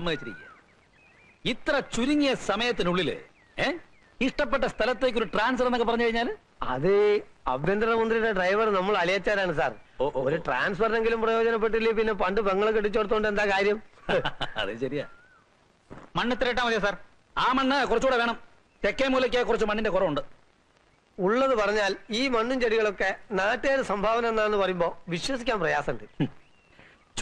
സമ്മതിച്ചിരിക്കുക. ഇത്ര ചുരുങ്ങിയ സമയത്തിനുള്ളില് ഇഷ്ടപ്പെട്ട സ്ഥലത്തേക്ക് ഒരു ട്രാൻസ്ഫർ എന്നൊക്കെ പറഞ്ഞു കഴിഞ്ഞാൽ അത് ആഭ്യന്തരമന്ത്രിയുടെ ഡ്രൈവർ നമ്മൾ അലിയച്ചാരാണ് സാർ. ഒരു ട്രാൻസ്ഫറിനെങ്കിലും പ്രയോജനപ്പെട്ടില്ലേ പിന്നെ പണ്ട് പെങ്ങളെ കെട്ടിച്ചോടത്തോണ്ട് എന്താ കാര്യം? അതെ ശരിയാ. മണ്ണ് ഇത്ര ഇട്ടാ മതിയോ സാർ? ആ മണ്ണ് കുറച്ചുകൂടെ വേണം. തെക്കേ മൂലയ്ക്ക് കുറച്ച് മണ്ണിന്റെ കുറവുണ്ട്. ഉള്ളത് പറഞ്ഞാൽ ഈ മണ്ണും ചെടികളൊക്കെ നാട്ടുകാർ സംഭാവന എന്നാന്ന് പറയുമ്പോ വിശ്വസിക്കാൻ പ്രയാസമുണ്ട്.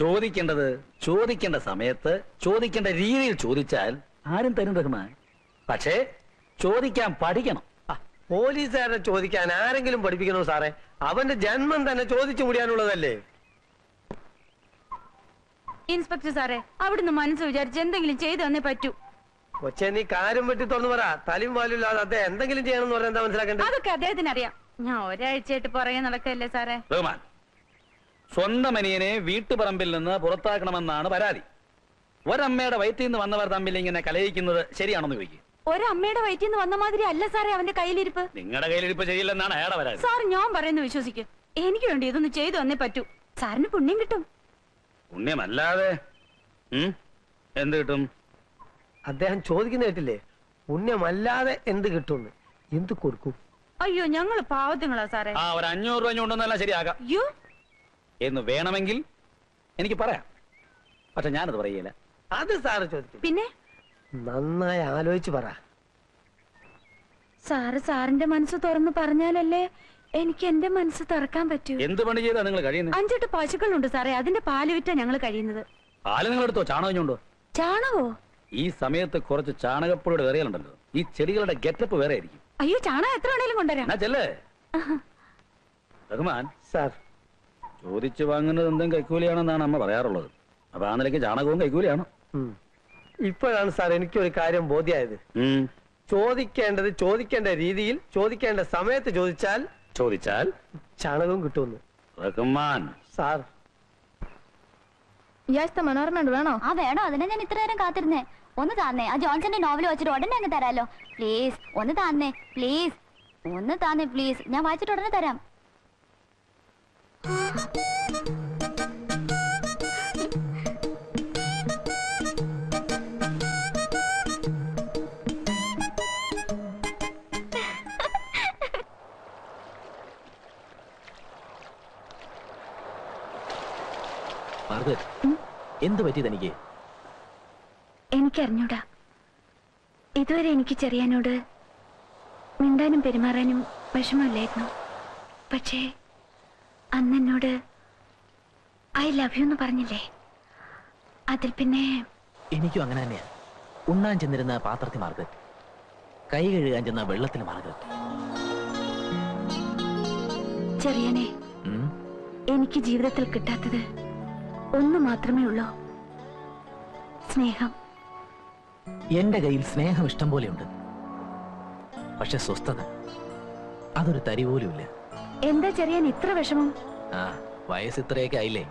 ചോദിക്കേണ്ടത് ചോദിക്കേണ്ട സമയത്ത് ചോദിക്കേണ്ട രീതിയിൽ ചോദിച്ചാൽ ആരും തരും റഹ്മാൻ. പക്ഷേ ചോദിക്കാൻ പഠിക്കണം. പോലീസുകാരെ ചോദിക്കാൻ ആരെങ്കിലും പഠിപ്പിക്കണോ സാറേ? അവന്റെ ജന്മം തന്നെ ചോദിച്ചു മുടിയാനുള്ളതല്ലേ? ഇൻസ്പെക്ടർ സാറേ, അവിടുന്ന് മനസ്സ് വിചാരിച്ച് എന്തെങ്കിലും ചെയ്തു തന്നേ പറ്റൂ. കൊച്ചെ നീ കാര്യം പറ്റി തുറന്നു പറ. തലയും വാലില്ലാതെ അദ്ദേഹം എന്തെങ്കിലും ചെയ്യണമെന്ന് പറഞ്ഞാൽ എന്താ മനസ്സിലാക്കേണ്ടത്? അതൊക്കെ അദ്ദേഹത്തിന് അറിയാം. ഞാൻ ഒരാഴ്ചയായിട്ട് പുറകെ നടക്കല്ലേ സാറേ. റഹ്മാൻ, സ്വന്തം അനിയനെ വീട്ടുപറമ്പിൽ നിന്ന് പുറത്താക്കണമെന്നാണ് പരാതി. ഒരമ്മയുടെ വയറ്റിൽ നിന്ന് വന്നവർ തമ്മിൽ ഇങ്ങനെ കലയിക്കുന്നത് ശരിയാണെന്ന് ചോദിക്കും. ഒരമ്മയുടെ വയറ്റിൽ നിന്ന് വന്ന മാതിരി അല്ല സാറേ അവന്റെ കയ്യിലിരിപ്പ്. നിങ്ങളുടെ കയ്യിലിരിപ്പ് ശരിയില്ലെന്നാണ് അയാളുടെ പരാതി. സാർ ഞാൻ പറയുന്നത് വിശ്വസിക്കും. എനിക്ക് വേണ്ടി ഇതൊന്ന് ചെയ്തു തന്നേ പറ്റൂ. സാറിന് പുണ്യം കിട്ടും. പുണ്യമല്ലാതെ എന്ത് കിട്ടും? അദ്ദേഹം ചോദിക്കുന്ന കേട്ടില്ലേ? പുണ്യമല്ലാതെ എന്ത് കിട്ടും? എന്ത് കൊടുക്കും? അയ്യോ, ഞങ്ങള് പാവത്തുങ്ങളാ സാറേ. ആ, ഒരു 500 രൂപ കൊണ്ടൊന്നെല്ലാം ശരിയാകാം എന്ന് വേണമെങ്കിൽ എനിക്ക് പറയാം. പക്ഷെ ഞാനത് പറയില്ല. അത് സാറ് ചോദിക്കും. പിന്നെ നന്നായി ആലോചിച്ച് പറ. സാറിന്റെ മനസ്സ് തുറന്ന് പറഞ്ഞാലല്ലേ എനിക്ക് എന്റെ മനസ്സ് തുറക്കാൻ പറ്റൂ. എന്ത് പണി ചെയ്താ നിങ്ങൾ കഴിയുന്നത്? 5-8 പശുക്കളുണ്ട് സാറേ. അതിന്റെ പാല് വിറ്റാ ഞങ്ങൾ കഴിയുന്നത്. പാല് നിങ്ങൾ എടുത്തോ? ചാണകഞ്ഞുണ്ടോ? ചാണകോ? ഈ സമയത്ത് കുറച്ച് ചാണകപ്പൊടിയുടെ വേറെയുണ്ടല്ലോ. ഈ ചെടികളുടെ ഗെറ്റപ്പ് വേറെ ആയിരിക്കും. അയ്യോ, ചാണകം എത്ര വേണേലും കൊണ്ടുവരാം. റഹ്മാൻ സാർ, ചോദിച്ചു വാങ്ങുന്നത് എന്തും കൈക്കൂലിയാണെന്നാണ് അമ്മ പറയാറുള്ളത്. അപ്പൊ ആ നിലയ്ക്ക് ചാണകവും കൈക്കൂലിയാണ്. ഇപ്പോഴാണ് സാർ എനിക്കൊരു കാര്യം ബോധ്യമായത്. ചോദിക്കേണ്ടത് ചോദിക്കേണ്ട രീതിയിൽ ചോദിക്കേണ്ട സമയത്ത് ചോദിച്ചാൽ ചാണകവും കിട്ടുമെന്ന്. റഹ്മാൻ സാർ, മനോരമ വേണോ? ആ വേണോ? അതിനെ ഞാൻ ഇത്ര നേരം കാത്തിരുന്നേ. ഒന്ന് താന്നേ. ആ ജോൺസന്റെ നോവൽ വായിച്ചിട്ട് ഉടനെ അങ്ങ് തരാലോ. പ്ലീസ് ഒന്ന് താന്നേ. പ്ലീസ് ഒന്ന് താന്നേ. പ്ലീസ്, ഞാൻ വായിച്ചിട്ട് ഉടനെ തരാം. എന്ത് പറ്റി തനിക്ക്? എനിക്കറിഞ്ഞൂടാ. ഇതുവരെ എനിക്ക് ചെറിയാനോട് മിണ്ടാനും പെരുമാറാനും വിഷമമില്ലായിരുന്നു. പക്ഷേ അന്നെന്നോട് ഐ ലവ് യു എന്ന് പറഞ്ഞില്ലേ, അതിൽ പിന്നെ എനിക്കും അങ്ങനെ തന്നെയാ. ഉണ്ണാൻ ചെന്നിരുന്ന പാത്രത്തിൽ മാർഗരറ്റ്, കൈ കഴുകാൻ ചെന്ന വെള്ളത്തിൽ മാർഗരറ്റ്. ചെറിയാനെ, എനിക്ക് ജീവിതത്തിൽ കിട്ടാത്തത് ഒന്ന് മാത്രമേ ഉള്ളൂ, സ്നേഹം. എന്റെ കയ്യിൽ സ്നേഹം ഇഷ്ടം പോലെയുണ്ട്. പക്ഷെ സ്വസ്ഥത അതൊരു തരി പോലും ഇല്ല. എന്താ ചെറിയാൻ ഇത്ര വിഷമം? ആ, വയസ്സ് ഇത്രയൊക്കെ ആയില്ലേ.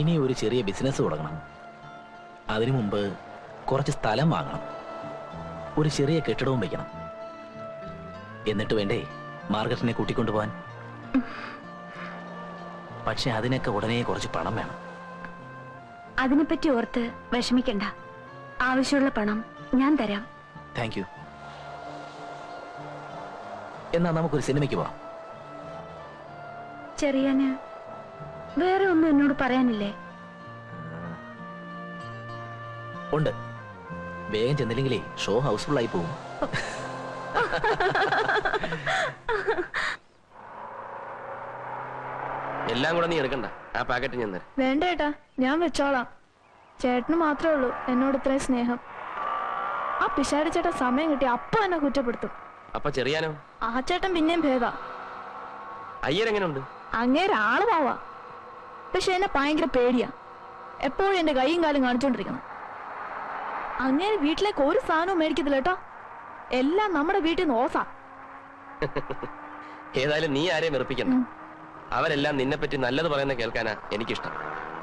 ഇനി ഒരു ചെറിയ ബിസിനസ് തുടങ്ങണം. അതിനു മുമ്പ് കുറച്ച് സ്ഥലം വാങ്ങണം. ഒരു ചെറിയ കെട്ടിടവും വയ്ക്കണം. എന്നിട്ട് വേണ്ടേ മാർഗരറ്റിനെ കൂട്ടിക്കൊണ്ടുപോവാൻ. പക്ഷെ അതിനൊക്കെ ഉടനെ കുറച്ച് പണം വേണം. അതിനെപ്പറ്റി ഓർത്ത് വിഷമിക്കണ്ട. ആവശ്യമുള്ള പണം ഞാൻ തരാം. Thank you. എന്നാ നമുക്കൊരു സിനിമയ്ക്ക് പോവാം. ചെറിയാന് വേറെ ഒന്നും എന്നോട് പറയാനില്ലേ? ഉണ്ട്. വേഗം ചെന്നില്ലെങ്കിലേ ഷോ ഹൗസ്ഫുൾ ആയി പോകും. എല്ലാം കൂടെ നീ എടുക്കണ്ട. ആ പാക്കറ്റ് ഞാൻ തരാം. വേണ്ട ഏട്ടാ, ഞാൻ വെച്ചോളാം. ചേട്ടന് മാത്രമേ ഉള്ളൂ എന്നോട് ഇത്രയും സ്നേഹം. ആ പിശാരി ചേട്ടൻ സമയം കിട്ടി അപ്പൊ എന്നെ കുറ്റപ്പെടുത്തും. അപ്പൊ ചെറിയാനോ? ആ ചേട്ടൻ പിന്നെയും ഭേദാ. അയ്യരെങ്ങനെയുണ്ട്? അങ്ങേരെ ആള് പോവാ. പക്ഷെ എന്നെ ഭയങ്കര പേടിയാ. എപ്പോഴും എന്റെ കൈയും കാലും കാണിച്ചോണ്ടിരിക്കണം. അങ്ങേര് വീട്ടിലേക്ക് ഒരു സാധനവും മേടിക്കത്തില്ല കേട്ടോ. എല്ലാം നമ്മുടെ വീട്ടിൽ നിന്ന് ഓസാ. ഏതായാലും നീ ആരെയും വെറുപ്പിക്കണ്ട. അവരെല്ലാം നിന്നെ പറ്റി നല്ലത് പറയുന്ന കേൾക്കാനാ എനിക്കിഷ്ടം.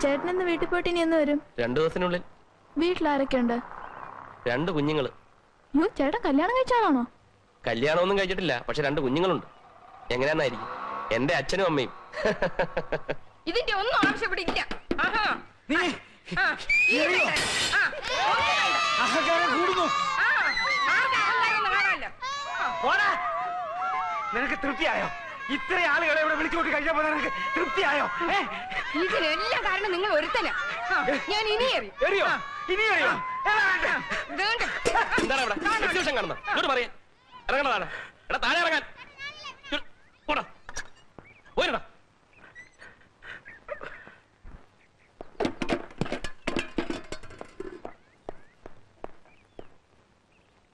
ചേട്ടനെന്ന് വീട്ടിൽ പോയിട്ട് ഇനി എന്ന് വരും? 2 ദിവസത്തിനുള്ളിൽ. വീട്ടിലാരൊക്കെ ഉണ്ട്? 2 കുഞ്ഞുങ്ങള്. യോ, ചേട്ടൻ കല്യാണം കഴിച്ചാണോ? കല്യാണമൊന്നും കഴിച്ചിട്ടില്ല, പക്ഷെ 2 കുഞ്ഞുങ്ങളുണ്ട്. എങ്ങനെയാന്നായിരിക്കും? എന്റെ അച്ഛനും അമ്മയും. ഇതിന്റെ ഒന്നും ആവശ്യപ്പെടില്ല. അഹങ്കാരം കൂടുന്നു. പോടാ. നിനക്ക് തൃപ്തിയായോ? ഇത്രയും ആളുകളെ ഇവിടെ വിളിച്ചുകൊണ്ട് കഴിഞ്ഞപ്പോ നിനക്ക് തൃപ്തിയായോ? ഇതിനെല്ലാം കാരണം നിങ്ങൾ ഒരുത്തനാ. ഞാൻ ഇനി എറിയോ? ഇനി എറിയോ? എന്താണ് ഇവിടെ എക്സിബിഷൻ കാണുന്നത്? ഇങ്ങോട്ട് പറയാ ഇറങ്ങണതാണ്. എടാ താഴെ ഇറങ്ങാൻ. പോടാ പോയിരടാ.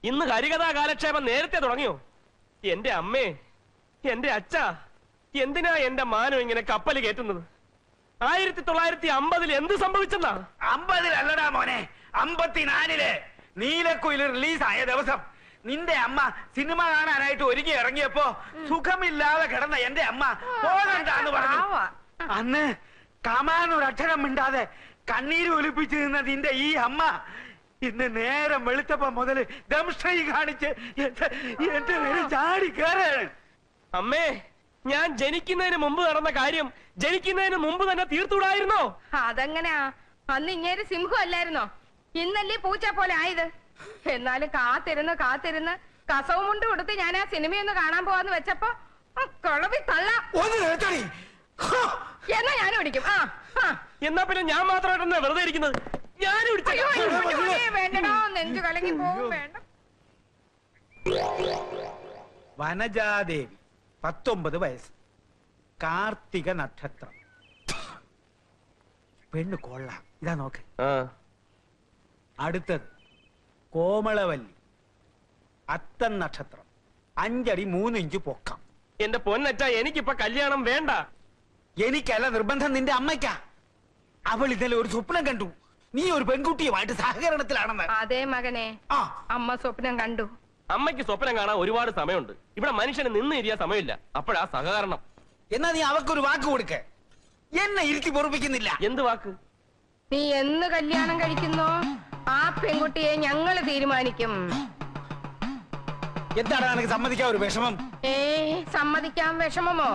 ഇന്ന് ഹരികഥാ കാലക്ഷേപം നേരത്തെ തുടങ്ങിയോ? എന്റെ അമ്മേ, എന്റെ അച്ഛ, എന്തിനാ എന്റെ മാനം ഇങ്ങനെ കപ്പൽ കയറ്റുന്നത്? 1950 എന്ത് സംഭവിച്ചെന്നാ? 50 മോനെ, 54 നീലക്കുയിൽ റിലീസായ ദിവസം നിന്റെ അമ്മ സിനിമ കാണാനായിട്ട് ഒരുങ്ങി ഇറങ്ങിയപ്പോ സുഖമില്ലാതെ കിടന്ന എന്റെ അമ്മ പോകണ്ടാന്ന് പറഞ്ഞു. അന്ന് കമാനൊരക്ഷരം മിണ്ടാതെ കണ്ണീര് ഒലിപ്പിച്ചു നിന്ന നിന്റെ ഈ അമ്മ ഇന്ന് നേരം വെളുത്തപ്പോ മുതല് ദംഷ്ട്രീ കാണിച്ച് എന്റെ നേരെ ചാടി കയറാണ്. അമ്മേ, ഞാൻ ജനിക്കുന്നതിന് മുമ്പ് നടന്ന കാര്യം ജനിക്കുന്നതിന് മുമ്പ് തന്നെ തീർത്തുകൂടായിരുന്നോ? അതെങ്ങനെയാ? അന്ന് ഇങ്ങേര് സിംഹം അല്ലായിരുന്നോ? ഇന്നല്ലേ പൂച്ച പോലെ ആയത്. എന്നാലും കാത്തിരുന്ന് കസവും കൊണ്ട് കൊടുത്ത് ഞാൻ ആ സിനിമയൊന്ന് കാണാൻ പോവാന്ന് വെച്ചപ്പോ കുളവി തള്ള എന്നാ ഞാൻ പിടിക്കും. എന്നാ പിന്നെ ഞാൻ മാത്രമായിട്ടെന്നാ വെറുതെ ഇരിക്കുന്നത്? ഞാനും വേണ്ടടോ, നെഞ്ചു കലങ്ങി പോവും. വേണ്ട. വനജാദേവി 19 വയസ്സ്, കാർത്തിക നക്ഷത്രം, പെണ്ണ് കൊള്ളാം. ഇതാ നോക്ക്. അടുത്തത് കോമളവല്ലി, അത്തം നക്ഷത്രം, 5 അടി 3 ഇഞ്ച് പൊക്കം. എന്റെ പൊന്നറ്റ, എനിക്കിപ്പൊ കല്യാണം വേണ്ട. എനിക്കല്ല നിർബന്ധം, നിന്റെ അമ്മയ്ക്കാ. അവൾ ഇന്നലെ ഒരു സ്വപ്നം കണ്ടു, നീ ഒരു പെൺകുട്ടിയുമായിട്ട് സഹകരണത്തിലാണെന്ന്. അതേ മകനെ, അമ്മ സ്വപ്നം കണ്ടു. അമ്മയ്ക്ക് സ്വപ്നം കാണാൻ ഒരുപാട് സമയമുണ്ട്. ഇവിടെ മനുഷ്യന് നിന്ന് ഇരിയാൻ സമയമില്ല. അപ്പോഴാ സഹകരണം. എന്നാ നീ അവക്കൊരു വാക്ക് കൊടുക്ക. എന്നെ ഇരുത്തി പൊറപ്പിക്കുന്നില്ല. എന്ത് വാക്ക്? നീ എന്ന് കല്യാണം കഴിക്കുന്നോ ആ പെൺകുട്ടിയെ ഞങ്ങള് തീരുമാനിക്കും. എന്താണ് നിനക്ക് സമ്മതിക്കാൻ ഒരു വിഷമം? സമ്മതിക്കാൻ വിഷമമോ?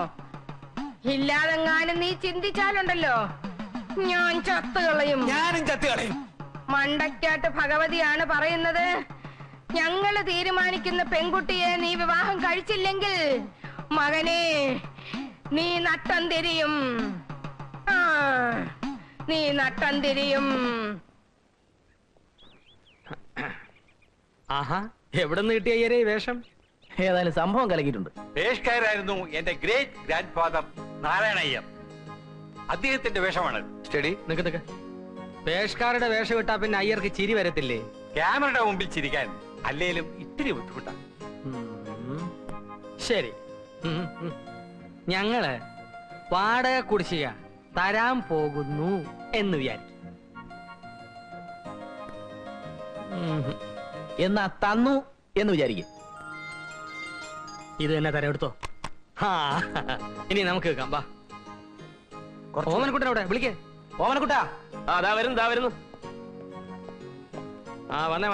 ഇല്ലാതെങ്ങാനും നീ ചിന്തിച്ചാലുണ്ടല്ലോ ഞാൻ ചത്തുകളയും. ഞാനും ചത്തുകളയും. മണ്ടയ്ക്കാട്ട് ഭഗവതിയാണ് പറയുന്നത്, ഞങ്ങള് തീരുമാനിക്കുന്ന പെൺകുട്ടിയെ നീ വിവാഹം കഴിച്ചില്ലെങ്കിൽ മകനെ നീ നട്ടം തിരിയും. നീ നട്ടം തിരിയും. ആഹാ, എവിടെ നിന്ന് കിട്ടിയ അയ്യരെ ഈ വേഷം? ഏതായാലും സംഭവം കലക്കിയിട്ടുണ്ട്. പേഷ്കാരായിരുന്നു എന്റെ ഗ്രേറ്റ് ഗ്രാൻഡ് ഫാദർ നാരായണയ്യർ. അദ്ദേഹത്തിന്റെ വേഷമാണ്. സ്റ്റഡി നിക്ക്. പേഷ്കാരുടെ വേഷം ഇട്ടാ പിന്നെ അയ്യർക്ക് ചിരി വരത്തില്ലേ? ക്യാമറയുടെ മുമ്പിൽ ചിരിക്കാൻ അല്ലേലും ഇത്തിരി ബുദ്ധിമുട്ടാണ്. ശരി, ഞങ്ങള് വാടക കുടിശ്ശിക തരാൻ പോകുന്നു എന്ന് വിചാരിക്കും. എന്നാ തന്നു എന്ന് വിചാരിക്കും. ഇത് തന്നെ തരാം, എടുത്തോ. ഇനി നമുക്ക് കേൾക്കാം. വാ, ഓമനക്കുട്ടൻ അവിടെ വിളിക്കേ. ഓമനക്കുട്ടാ. ദാ വരുന്നു.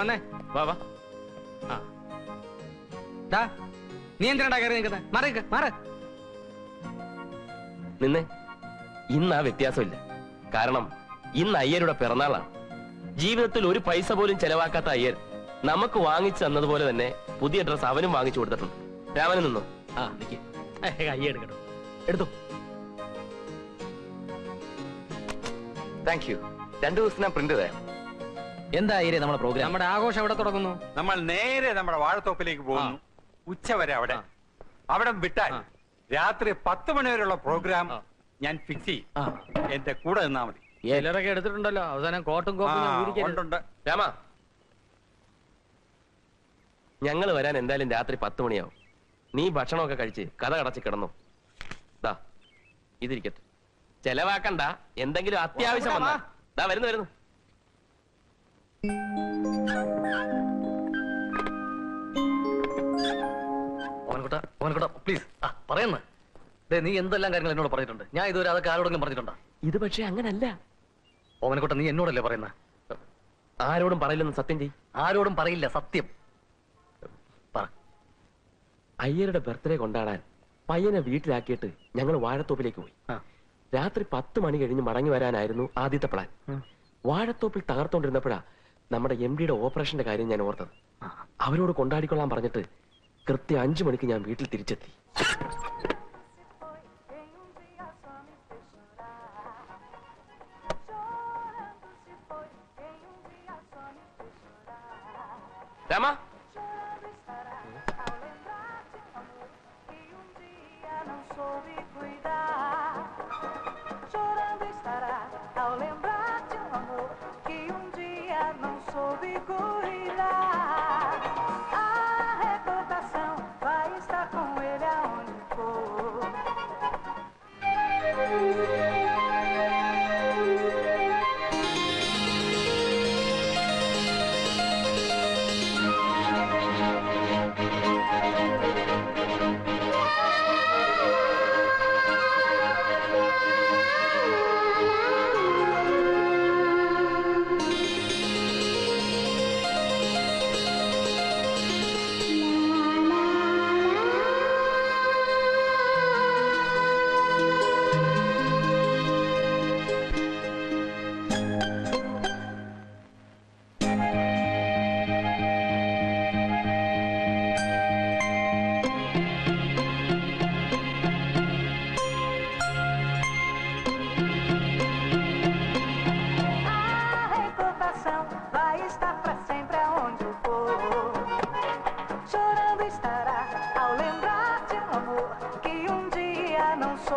വന്നേ. വാ. നീ എന്തിനാ കയറി നിൽക്കുന്നത്? മാറ്. നിന്നെ ഇന്ന് ആ വ്യത്യാസമില്ല. കാരണം ഇന്ന് അയ്യരുടെ പിറന്നാളാണ്. ജീവിതത്തിൽ ഒരു പൈസ പോലും ചെലവാക്കാത്ത അയ്യർ നമുക്ക് വാങ്ങിച്ചു തന്നതുപോലെ തന്നെ പുതിയ ഡ്രസ് അവനും വാങ്ങിച്ചു കൊടുത്തിട്ടുണ്ട്. രാമന് നിന്നോ? നിക്ക്. കയ്യ എടുക്കട്ടോ. എടുത്തു. Thank you. 2 ദിവസത്തിനാ പ്രിന്റ് തരാം. എന്താ അയ്യരെ നമ്മുടെ പ്രോഗ്രാം? നമ്മുടെ ആഘോഷം എവിടെ തുടങ്ങുന്നു? നമ്മൾ നേരെ നമ്മുടെ വാഴത്തോപ്പിലേക്ക് പോകുന്നു. ഉച്ചവരെ അവിടെ വിട്ടാൽ രാത്രി 10 മണി വരെയുള്ള പ്രോഗ്രാം ഞാൻ ഫിക്സ് ചെയ്യും. എന്റെ കൂടെ നിന്നാ മതി. ചിലരൊക്കെ എടുത്തിട്ടുണ്ടല്ലോ. അവസാനം കോട്ടും കോപ്പും. രാമ, ഞങ്ങൾ വരാൻ എന്തായാലും രാത്രി 10 മണിയാവും. നീ ഭക്ഷണമൊക്കെ കഴിച്ച് കഥ കടച്ച് കിടന്നു. ദാ ഇതിരിക്കട്ടെ, ചെലവാക്കണ്ട. എന്തെങ്കിലും അത്യാവശ്യം വന്നാ ദാ വരുന്നു. ഓമനക്കുട്ട പ്ലീസ് പറയുന്ന. നീ എന്തെല്ലാം കാര്യങ്ങൾ എന്നോട് പറഞ്ഞിട്ടുണ്ട്. ഞാൻ ഇതുവരെ അതൊക്കെ ആരോടെങ്കിലും പറഞ്ഞിട്ടുണ്ടോ? ഇത് പക്ഷെ അങ്ങനല്ല. ഓമനക്കുട്ട, നീ എന്നോടല്ലേ പറയുന്നത്? ആരോടും പറയില്ലെന്ന് സത്യം ചെയ്. ആരോടും പറയില്ല, സത്യം പറ. അയ്യരുടെ ബർത്ത്ഡേ കൊണ്ടാടാൻ പയ്യനെ വീട്ടിലാക്കിയിട്ട് ഞങ്ങൾ വാഴത്തോപ്പിലേക്ക് പോയി. രാത്രി 10 മണി കഴിഞ്ഞ് മടങ്ങി വരാനായിരുന്നു ആദ്യത്തെ പ്ലാൻ. വാഴത്തോപ്പിൽ തകർത്തോണ്ടിരുന്നപ്പോഴാ നമ്മുടെ MD-യുടെ ഓപ്പറേഷന്റെ കാര്യം ഞാൻ ഓർത്തത്. അവരോട് കൊണ്ടാടിക്കൊള്ളാൻ പറഞ്ഞിട്ട് കൃത്യം 5 മണിക്ക് ഞാൻ വീട്ടിൽ തിരിച്ചെത്തി. രാമ,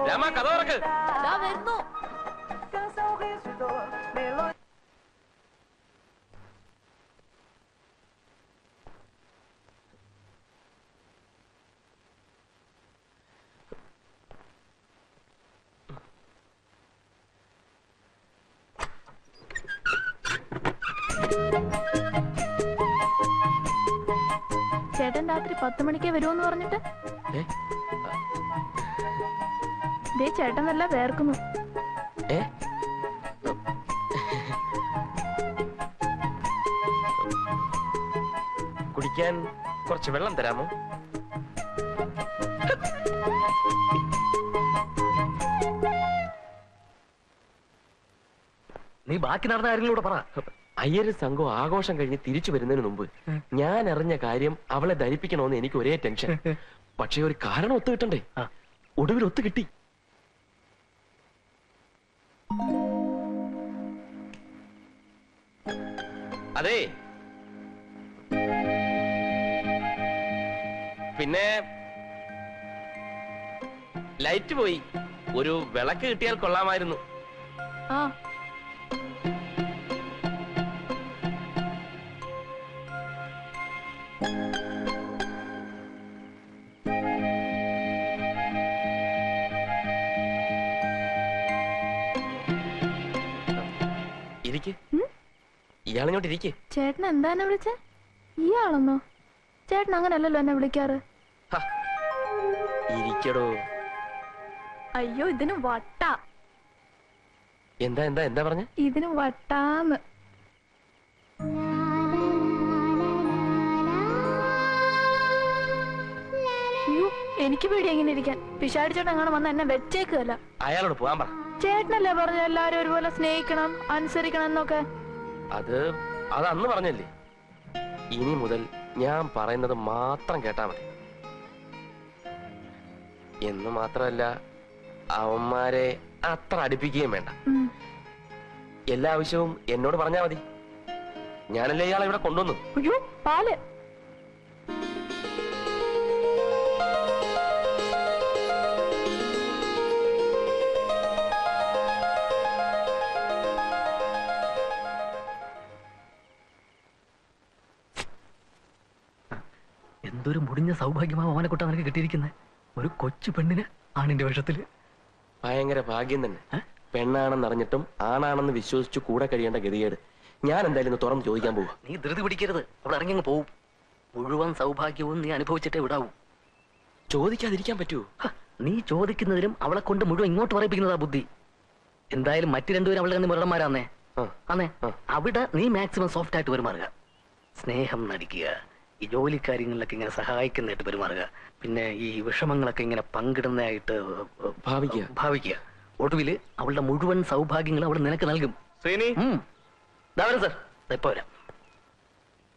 രാമ, കഥ തുറക്ക്. വരുന്നു. ചേട്ടൻ രാത്രി 10 മണിക്കേ വരുമെന്ന് പറഞ്ഞിട്ട് ദേ ചേട്ടൻ നല്ല വേർക്കുന്നു. കുടിക്കാൻ കുറച്ച് വെള്ളം തരാമോ? നീ ബാക്കി നടന്ന കാര്യങ്ങളൂടെ പറ. അയ്യര് സംഘം ആഘോഷം കഴിഞ്ഞ് തിരിച്ചു വരുന്നതിന് മുമ്പ് ഞാൻ അറിഞ്ഞ കാര്യം അവളെ ധരിപ്പിക്കണമെന്ന് എനിക്ക് ഒരേ ടെൻഷൻ. പക്ഷെ ഒരു കാരണം ഒത്തു കിട്ടണ്ടേ? ഒടുവിൽ ഒത്തു കിട്ടി. അതെ, പിന്നെ ലൈറ്റ് പോയി. ഒരു വിളക്ക് കിട്ടിയാൽ കൊള്ളാമായിരുന്നു. ആ ഇരിക്ക്. ഇയാളിങ്ങോട്ട് ഇരിക്ക്. ചേട്ടൻ എന്താ എന്നെ വിളിച്ചേ? ഇയാളെന്നോ? ചേട്ടൻ അങ്ങനല്ലല്ലോ എന്നെ വിളിക്കാറ്. ഇരിക്കടോ. അയ്യോ, ഇതിന് വട്ട. എന്താ എന്താ എന്താ പറഞ്ഞ? ഇതിന് വട്ടാന്ന്. അയ്യോ, എനിക്ക് പേടി എങ്ങനെ ഇരിക്കാൻ. പിശാടി ചേട്ടൻ അങ്ങനെ വന്ന എന്നെ വെച്ചേക്കല്ല. അയാളോട് പോകാൻ പറ. ചേട്ടനല്ലേ പറഞ്ഞ എല്ലാരും ഒരുപോലെ സ്നേഹിക്കണം, അനുസരിക്കണം എന്നൊക്കെ? അത് അന്ന് പറഞ്ഞല്ലേ. ഇനി മുതൽ ഞാൻ പറയുന്നത് മാത്രം കേട്ടാ മതി. എന്ന് മാത്രമല്ല, അവന്മാരെ അത്ര അടുപ്പിക്കുകയും വേണ്ട. എല്ലാ ആവശ്യവും എന്നോട് പറഞ്ഞാ മതി. ഞാനല്ലേ ഇയാളെ ഇവിടെ കൊണ്ടുവന്നു. അയ്യോ, പാല്. എന്തൊരു മുടിഞ്ഞ സൗഭാഗ്യമാ ഓനെക്കുട്ട നിനക്ക് കിട്ടിയിരിക്കുന്നത്. ഒരു കൊച്ചു പെണ്ണിന് ആണിന്റെ വേഷത്തില്. ഭയങ്കര ഭാഗ്യം തന്നെ. പെണ്ണാണെന്നറിഞ്ഞിട്ടും ആണാണെന്ന് വിശ്വസിച്ചു കൂടെ കഴിയേണ്ട ഗതികേട്. ഞാൻ എന്തായാലും തുറന്ന് ചോദിക്കാൻ പോവാ. നീ ധൃതി പിടിക്കരുത്. അവിടെ ഇറങ്ങി പോവും. മുഴുവൻ സൗഭാഗ്യവും നീ അനുഭവിച്ചിട്ടേ വിടാവൂ. ചോദിക്കാതിരിക്കാൻ പറ്റുമോ? നീ ചോദിക്കുന്നതിലും അവളെ കൊണ്ട് മുഴുവൻ ഇങ്ങോട്ട് പറയിപ്പിക്കുന്നതാ ബുദ്ധി. എന്തായാലും മറ്റു രണ്ടുപേരും അവളുടെ കണ്ണി മുരടന്മാരാന്നേ. അന്നേ അവിടെ നീ മാക്സിമം സോഫ്റ്റ് ആയിട്ട് പെരുമാറുക. സ്നേഹം നടിക്കുക. ഈ ജോലി കാര്യങ്ങളിലൊക്കെ ഇങ്ങനെ സഹായിക്കുന്നതായിട്ട് പെരുമാറുക. പിന്നെ ഈ വിഷമങ്ങളൊക്കെ ഇങ്ങനെ പങ്കിടുന്നതായിട്ട് ഭാവിക്കുക. ഒടുവില് അവളുടെ മുഴുവൻ സൗഭാഗ്യങ്ങളും അവൾ നിനക്ക് നൽകും. ദാ വരാം സാർ, ഇപ്പൊ വരാം.